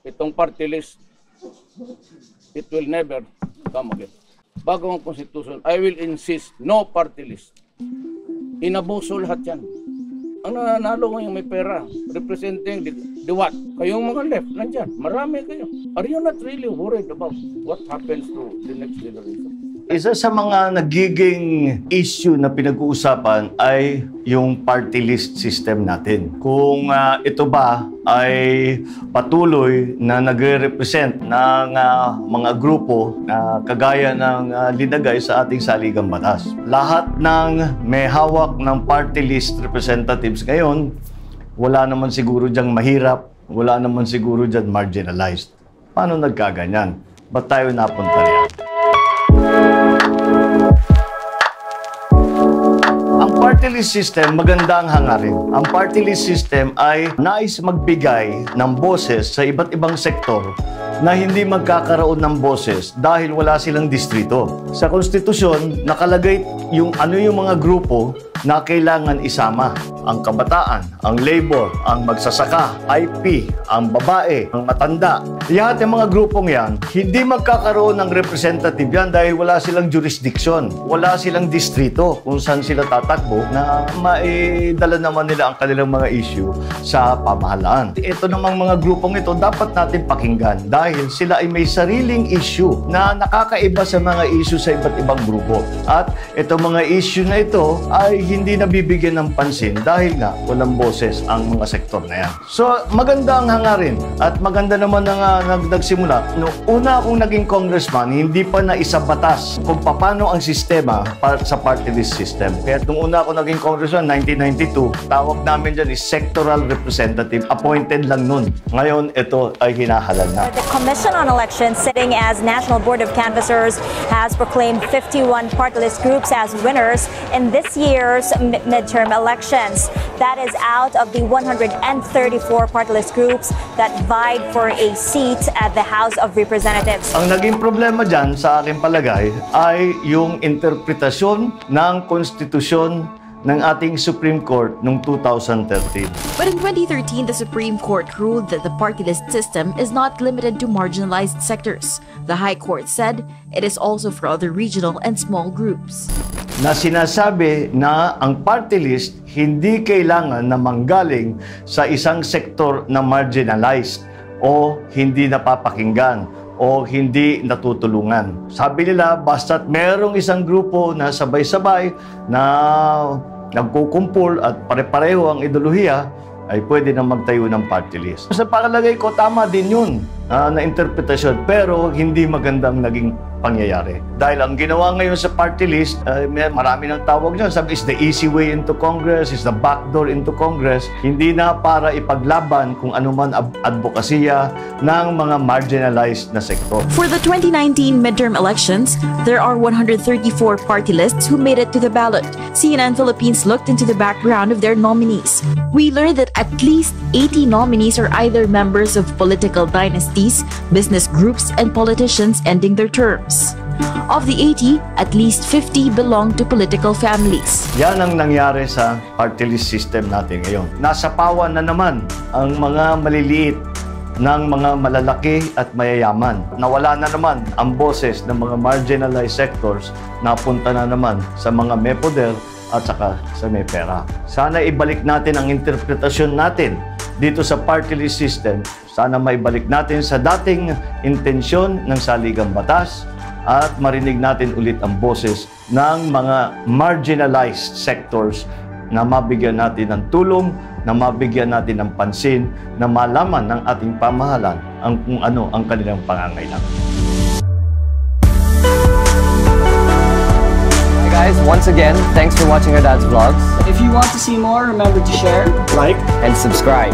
itong party list, it will never come again. Bago ang constitution, I will insist, no party list. Inabuso lahat yan. Ang nanalo ngayong may pera, representing the what? Kayong mga left, nandyan, marami kayo. Are you not really worried about what happens to the next generation? Isa sa mga nagiging issue na pinag-uusapan ay yung party list system natin. Kung ito ba ay patuloy na nagre-represent ng mga grupo na kagaya ng linagay sa ating saligang batas. Lahat ng may hawak ng party list representatives ngayon, wala naman siguro diyang mahirap, wala naman siguro dyan marginalized. Paano nagkaganyan? Ba't tayo napunta riyan? Ang party list system, maganda ang hangarin. Ang party list system ay nais magbigay ng boses sa iba't ibang sektor na hindi magkakaroon ng boses dahil wala silang distrito. Sa konstitusyon, nakalagay yung mga grupo na kailangan isama. Ang kabataan, ang labor, ang magsasaka, IP, ang babae, ang matanda. Lahat ng mga grupong yan, hindi magkakaroon ng representative yan dahil wala silang jurisdiction. Wala silang distrito kung saan sila tatakbo na maidala naman nila ang kanilang mga issue sa pamahalaan. Ito namang mga grupong ito dapat natin pakinggan dahil sila ay may sariling issue na nakakaiba sa mga issue sa iba't ibang grupo. At itong mga issue na ito ay hindi nabibigyan ng pansin dahil nga walang boses ang mga sektor na yan. So, maganda ang hangarin at maganda naman na nagsimula. Noong una akong naging congressman, hindi pa naisabatas kung paano ang sistema sa party list system. Kaya nung una ako naging congressman, 1992, tawag namin dyan is sectoral representative. Appointed lang nun. Ngayon, ito ay hinahalal na. The Commission on Elections, sitting as National Board of Canvassers, has proclaimed 51 party list groups as winners in this year's midterm elections. That is out of the 134 party list groups that vied for a seat at the House of Representatives. Ang naging problema dyan sa aking palagay ay yung interpretasyon ng konstitusyon ng ating Supreme Court noong 2013. But in 2013, the Supreme Court ruled that the party list system is not limited to marginalized sectors. The High Court said it is also for other regional and small groups. Na sinasabi na ang party list hindi kailangan na manggaling sa isang sektor na marginalized o hindi napapakinggan o hindi natutulungan. Sabi nila, basta't merong isang grupo na sabay-sabay na nagkukumpul at pare-pareho ang ideolohiya, ay pwede na magtayo ng party list. Sa palagay ko, tama din yun na interpretasyon, pero hindi magandang naging pangyayari. Dahil ang ginawa ngayon sa party list, marami ng tawag dyan. Sabi, is the easy way into Congress, is the backdoor into Congress. Hindi na para ipaglaban kung anuman advokasya ng mga marginalized na sektor. For the 2019 midterm elections, there are 134 party lists who made it to the ballot. CNN Philippines looked into the background of their nominees. We learned that at least 80 nominees are either members of political dynasties, business groups, and politicians ending their terms. Of the 80, at least 50 belong to political families. Yan ang nangyari sa party list system natin ngayon. Nasapawan na naman ang mga maliliit ng mga malalaki at mayayaman. Nawala na naman ang boses ng mga marginalized sectors, napunta na naman sa mga may poder at saka sa may pera. Sana ibalik natin ang interpretasyon natin dito sa party list system. Sana maibalik natin sa dating intensyon ng saligang batas at marinig natin ulit ang boses ng mga marginalized sectors na mabigyan natin ng tulong, na mabigyan natin ng pansin, na malaman ng ating pamahalaan kung ano ang kanilang pangangailangan. Guys, once again, thanks for watching our dad's vlogs. If you want to see more, remember to share, like, and subscribe.